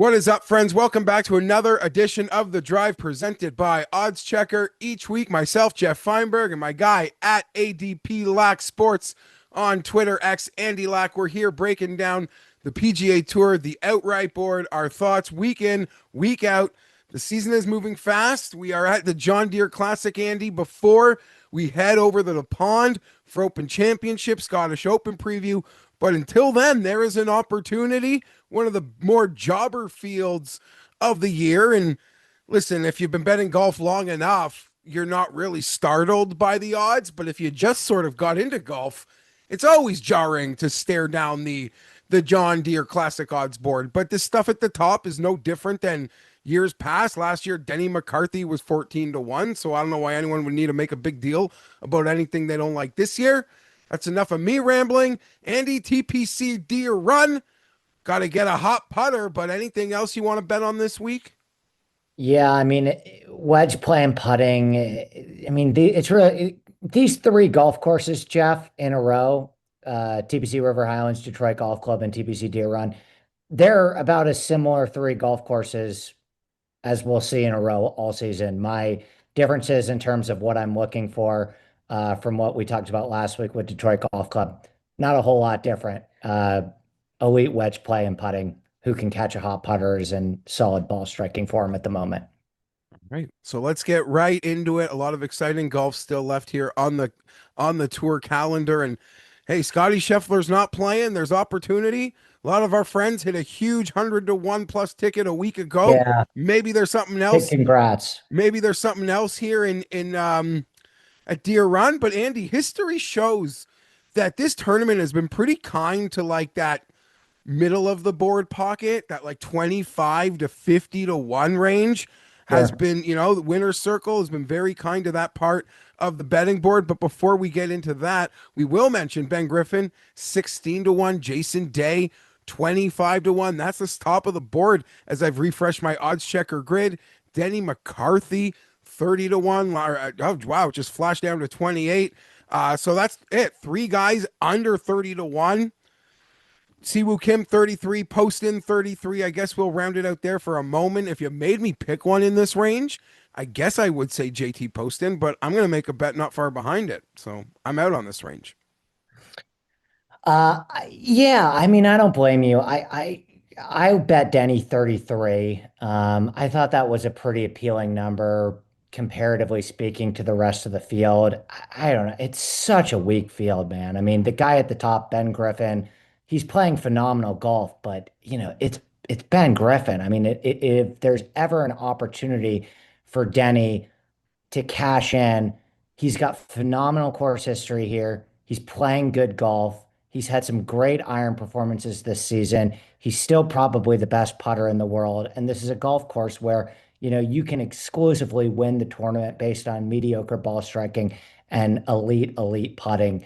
What is up, friends? Welcome back to another edition of The Drive presented by Odds Checker. Each week, myself, Geoff Fienberg, and my guy at ADP Lack Sports on Twitter, X, Andy Lack. We're here breaking down the PGA Tour, the outright board, our thoughts week in, week out. The season is moving fast. We are at the John Deere Classic, Andy, before we head over to the pond for Open Championship, Scottish Open preview. But until then, there is an opportunity, one of the more jobber fields of the year. And listen, if you've been betting golf long enough, you're not really startled by the odds. But if you just sort of got into golf, it's always jarring to stare down the John Deere Classic odds board. But this stuff at the top is no different than years past. Last year, Denny McCarthy was 14-1. So I don't know why anyone would need to make a big deal about anything they don't like this year. That's enough of me rambling. Andy, TPC Deere Run. Got to get a hot putter, but anything else you want to bet on this week? Yeah, I mean, wedge play and putting. I mean, it's really these three golf courses, Jeff, in a row, TPC River Highlands, Detroit Golf Club, and TPC Deer Run. They're about as similar three golf courses as we'll see in a row all season. My differences in terms of what I'm looking for from what we talked about last week with Detroit Golf Club, not a whole lot different. Elite wedge play and putting, who can catch a hot putters and solid ball striking for him at the moment. Right. So let's get right into it. A lot of exciting golf still left here on the tour calendar. And hey, Scotty Scheffler's not playing. There's opportunity. A lot of our friends hit a huge 100-1 plus ticket a week ago. Yeah, Maybe there's something big else. congrats. Maybe there's something else here in at Deer Run. But Andy, history shows that this tournament has been pretty kind to like that middle of the board pocket, that like 25 to 50-1 range has Sure. been, the winner's circle has been very kind to that part of the betting board. But before we get into that, we will mention Ben Griffin, 16-1, Jason Day, 25-1. That's the top of the board as I've refreshed my odds checker grid. Denny McCarthy, 30-1. Oh, wow, it just flashed down to 28. So that's it. Three guys under 30-1. Siwoo Kim 33, Poston 33. I guess we'll round it out there for a moment. If you made me pick one in this range, I guess I would say JT Poston, but I'm going to make a bet not far behind it. So I'm out on this range. Yeah, I mean, I don't blame you. I bet Denny 33. I thought that was a pretty appealing number comparatively speaking to the rest of the field. I don't know. It's such a weak field, man. I mean, the guy at the top, Ben Griffin, he's playing phenomenal golf, but it's Ben Griffin. I mean, if there's ever an opportunity for Denny to cash in. He's got phenomenal course history here. He's playing good golf. He's had some great iron performances this season. He's still probably the best putter in the world. And this is a golf course where, you can exclusively win the tournament based on mediocre ball striking and elite putting.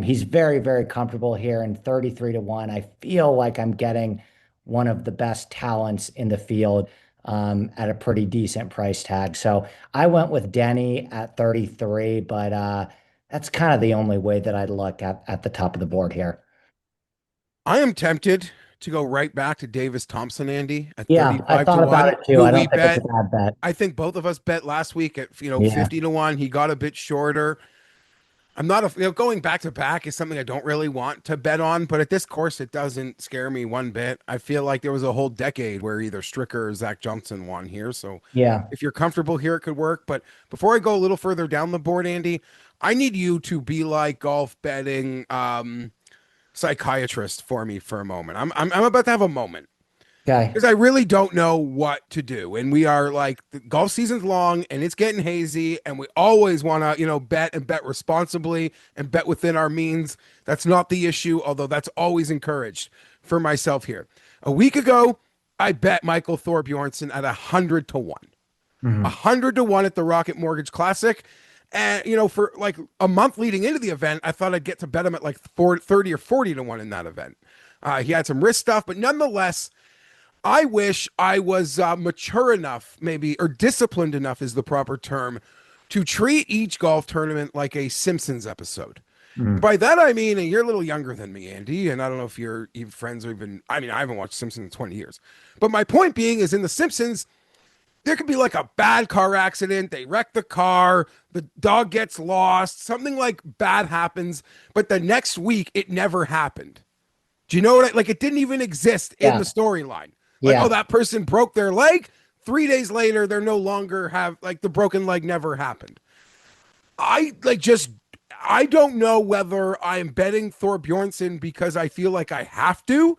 He's very, very comfortable here in 33-1. I feel like I'm getting one of the best talents in the field at a pretty decent price tag. So I went with Denny at 33, but that's kind of the only way that I'd look at the top of the board here. I am tempted to go right back to Davis Thompson, Andy, at Yeah, I 35 to thought about 1, it too. who I we don't think it's a bet. bad bet. I think both of us bet last week at, Yeah. 50-1. He got a bit shorter. I'm not going back to back is something I don't really want to bet on, but at this course, it doesn't scare me one bit. I feel like there was a whole decade where either Stricker or Zach Johnson won here. So Yeah. if you're comfortable here, it could work. But before I go a little further down the board, Andy, I need you to be like golf betting psychiatrist for me for a moment. I'm about to have a moment Okay. because I really don't know what to do. And we are like, the golf season's long and it's getting hazy, and we always want to, bet and bet responsibly and bet within our means. That's not the issue, although that's always encouraged for myself here. A week ago, I bet Michael Thorbjornsen at 100-1. Mhm. 100-1 at the Rocket Mortgage Classic. And, for like a month leading into the event, I thought I'd get to bet him at like 30 or 40-1 in that event. He had some risk stuff, but nonetheless, I wish I was mature enough, maybe, or disciplined enough is the proper term, to treat each golf tournament like a Simpsons episode. Mm. By that I mean, and you're a little younger than me, Andy, and I don't know if you're even friends or even. I mean, I haven't watched Simpsons in 20 years. But my point being is, in The Simpsons, there could be like a bad car accident. They wreck the car, the dog gets lost, something like bad happens, but the next week it never happened. Do you know what like it didn't even exist in the Yeah. storyline. Like, oh, Yeah. that person broke their leg. 3 days later, they're no longer have like the broken leg never happened. I like just I don't know whether I'm betting Thor Bjornsson because I feel like I have to,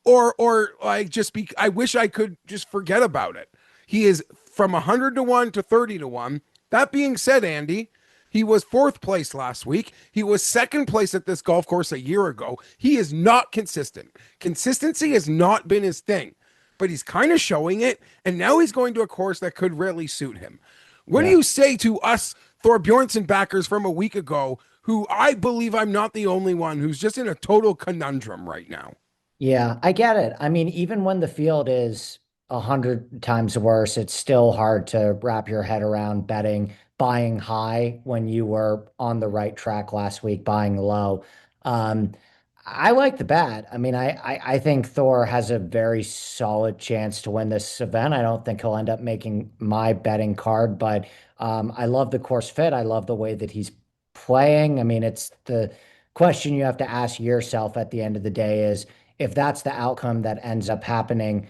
or like just be I wish I could just forget about it. He is from 100 to 1 to 30 to 1. That being said, Andy, he was fourth place last week. He was second place at this golf course a year ago. He is not consistent. Consistency has not been his thing, but he's kind of showing it. And now he's going to a course that could really suit him. What do Yeah. you say to us Thor Bjornsson backers from a week ago, who I believe I'm not the only one who's just in a total conundrum right now? Yeah, I get it. I mean, even when the field is 100 times worse, it's still hard to wrap your head around betting buying high when you were on the right track last week, buying low. Um, I like the bet. I mean, I think Thor has a very solid chance to win this event. I don't think he'll end up making my betting card, but I love the course fit. I love the way that he's playing. I mean, it's the question you have to ask yourself at the end of the day is, if that's the outcome that ends up happening,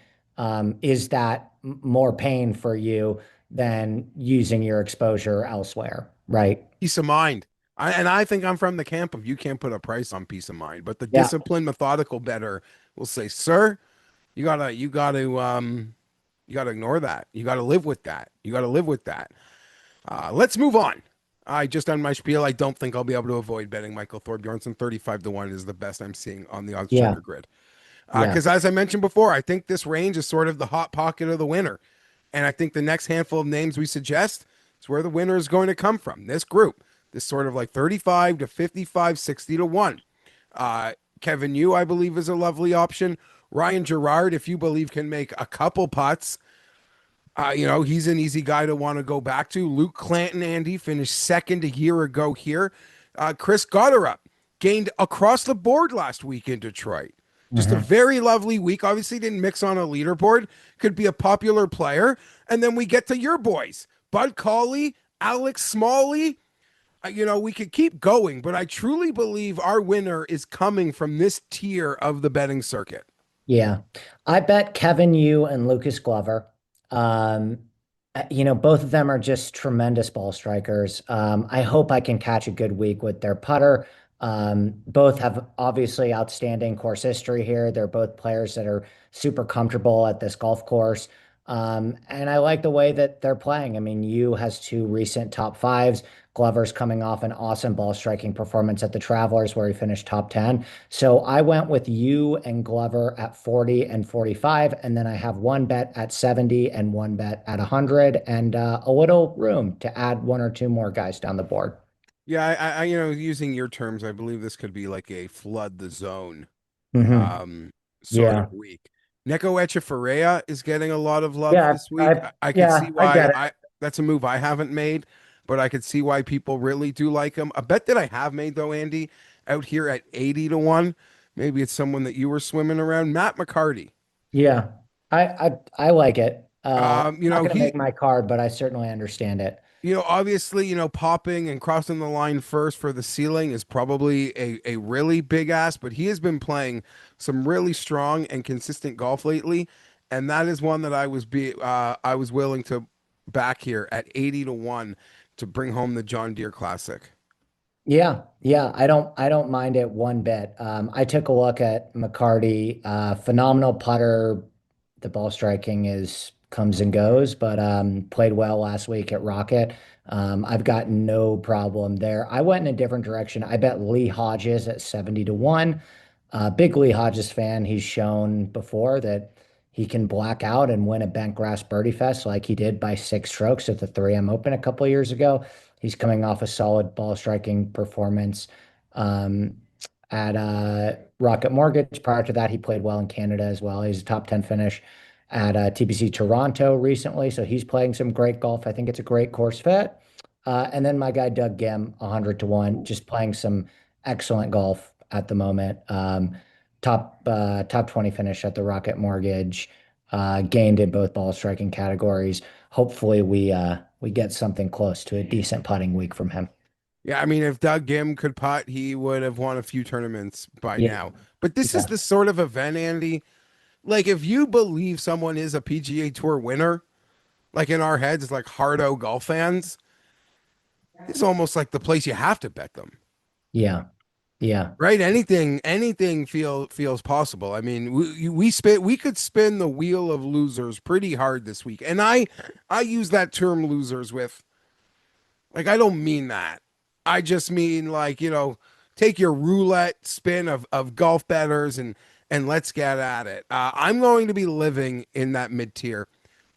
is that more pain for you than using your exposure elsewhere? Right. Peace of mind. And I think I'm from the camp of you can't put a price on peace of mind, but the Yeah. disciplined, methodical better will say, "Sir, you gotta ignore that. You gotta live with that. You gotta live with that." Let's move on. I just done my spiel. I don't think I'll be able to avoid betting Michael Thorbjornson. 35 to 1 is the best I'm seeing on the odds Yeah. checker grid. Yeah. Because as I mentioned before, I think this range is sort of the hot pocket of the winner. And I think the next handful of names we suggest is where the winner is going to come from. This group, this sort of like 35 to 55, 60 to 1. Uh, Kevin Yu, I believe, is a lovely option. Ryan Gerard, if you believe, can make a couple putts. He's an easy guy to want to go back to. Luke Clanton, Andy, finished second a year ago here. Chris Gotterup gained across the board last week in Detroit. Just a Hmm. very lovely week. Obviously, didn't mix on a leaderboard. Could be a popular player. And then we get to your boys, Bud Cauley, Alex Smalley. We could keep going, but I truly believe our winner is coming from this tier of the betting circuit. Yeah. I bet Kevin Yu and Lucas Glover. Um, both of them are just tremendous ball strikers. I hope I can catch a good week with their putter. Both have obviously outstanding course history here. They're both players that are super comfortable at this golf course. And I like the way that they're playing. I mean, Yu has two recent top fives. Glover's coming off an awesome ball striking performance at the Travelers where he finished top 10. So I went with Yu and Glover at 40 and 45, and then I have one bet at 70 and one bet at 100, and a little room to add one or two more guys down the board. Yeah, using your terms, I believe this could be like a flood the zone Hmm. um sort of Yeah. week. Neko Echeverria is getting a lot of love Yeah. this week. I could see I why get it. I that's a move I haven't made, but I could see why people really do like him. A bet that I have made though, Andy, out here at 80 to 1. Maybe it's someone that you were swimming around. Matt McCarty. Yeah. I like it. Not going to He make my card, but I certainly understand it. obviously, popping and crossing the line first for the ceiling is probably a really big ask, but he has been playing some really strong and consistent golf lately, and that is one that I was willing to back here at 80 to 1 to bring home the John Deere Classic. Yeah, yeah, I don't mind it one bit. I took a look at McCarty, phenomenal putter. The ball striking is comes and goes, but played well last week at Rocket. I've got no problem there. I went in a different direction. I bet Lee Hodges at 70 to 1. Big Lee Hodges fan. He's shown before that he can black out and win a bent grass birdie fest like he did by 6 strokes at the 3M Open a couple of years ago. He's coming off a solid ball striking performance um, at Rocket Mortgage. Prior to that, he played well in Canada as well. He's a top 10 finish at TPC Toronto recently. So he's playing some great golf. I think it's a great course fit. And then my guy Doug Gim, 100 to 1, just playing some excellent golf at the moment. Top 20 finish at the Rocket Mortgage, gained in both ball striking categories. Hopefully we get something close to a decent putting week from him. Yeah, I mean, if Doug Gim could putt, he would have won a few tournaments by Yeah, now. But this is yeah, the sort of event, Andy. Like, if you believe someone is a PGA Tour winner, like in our heads, like hardo golf fans, it's almost like the place you have to bet them, yeah, yeah, right? Anything feels possible. I mean, we could spin the wheel of losers pretty hard this week, and I use that term losers with like I don't mean that. I just mean like take your roulette spin of golf betters and let's get at it. I'm going to be living in that mid tier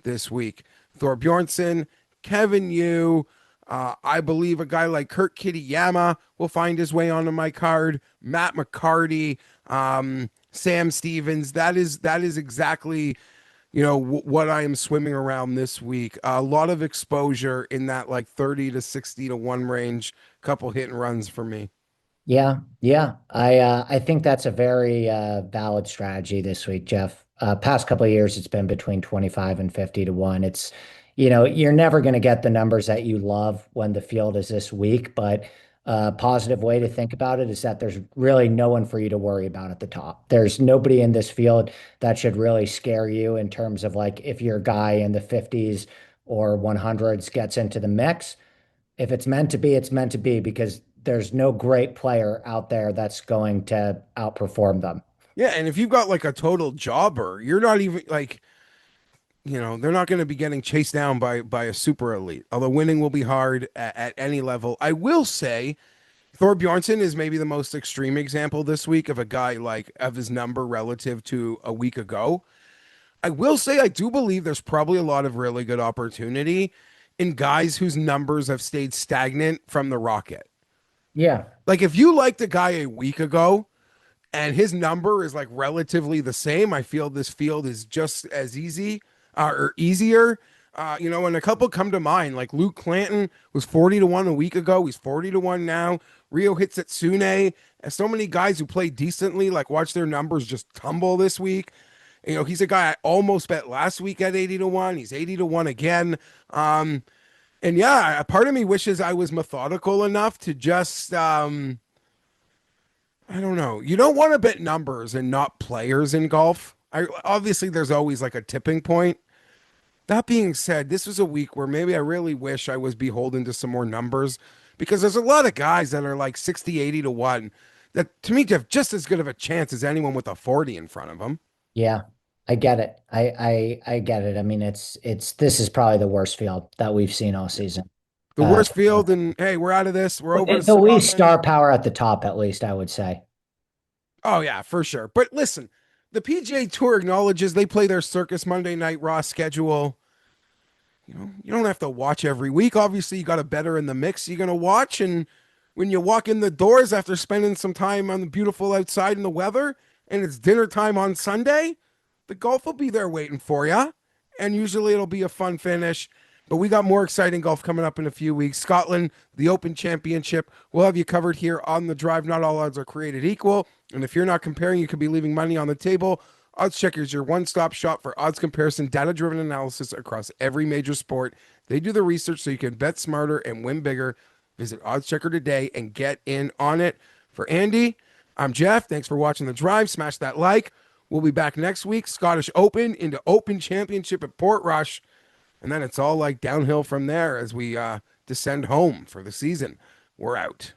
this week. Thor Bjornsson, Kevin Yu. I believe a guy like Kurt Kitayama will find his way onto my card. Matt McCarty, Sam Stevens. That is exactly what I am swimming around this week. A lot of exposure in that like 30 to 60 to 1 range. Couple hit and runs for me. yeah, yeah. I think that's a very valid strategy this week, Jeff. Past couple of years, it's been between 25 and 50 to 1. You're never going to get the numbers that you love when the field is this weak, but a positive way to think about it is that there's really no one for you to worry about at the top. There's nobody in this field that should really scare you in terms of like if your guy in the 50s or 100s gets into the mix. If it's meant to be, it's meant to be because there's no great player out there that's going to outperform them. Yeah, and if you've got like a total jobber, you're not even like, they're not going to be getting chased down by a super elite. Although winning will be hard at any level. I will say Thor Bjornsson is maybe the most extreme example this week of a guy like of his number relative to a week ago. I will say I do believe there's probably a lot of really good opportunity in guys whose numbers have stayed stagnant from the Rocket. Yeah. Like if you liked a guy a week ago and his number is like relatively the same, I feel this field is just as easy or easier. And a couple come to mind, like Luke Clanton was 40 to 1 a week ago. He's 40 to 1 now. Rio Hitsetsune, and so many guys who play decently, like watch their numbers just tumble this week. He's a guy I almost bet last week at 80 to 1. He's 80 to 1 again. And yeah, a part of me wishes I was methodical enough to just I don't know. You don't want to bet numbers and not players in golf. Obviously there's always like a tipping point. That being said, this was a week where maybe I really wish I was beholden to some more numbers because there's a lot of guys that are like 60, 80 to 1 that to me have just as good of a chance as anyone with a 40 in front of them. Yeah. I get it. I get it. I mean, this is probably the worst field that we've seen all season. The Uh, worst field, and hey, we're out of this. We're over to the least Scotland. star power at the top, at least, I would say. Oh yeah, for sure. But listen, the PGA Tour acknowledges they play their Circus Monday Night Raw schedule. You don't have to watch every week. Obviously, you got a better in the mix you're gonna watch, and when you walk in the doors after spending some time on the beautiful outside in the weather, and it's dinner time on Sunday, the golf will be there waiting for you. And usually it'll be a fun finish. But we got more exciting golf coming up in a few weeks. Scotland, the Open Championship. We'll have you covered here on the drive. Not all odds are created equal. And if you're not comparing, you could be leaving money on the table. Odds Checker is your one-stop shop for odds comparison, data-driven analysis across every major sport. They do the research so you can bet smarter and win bigger. Visit Odds Checker today and get in on it. For Andy, I'm Geoff. Thanks for watching the drive. Smash that like. We'll be back next week. Scottish Open into Open Championship at Portrush. And then it's all like downhill from there as we descend home for the season. We're out.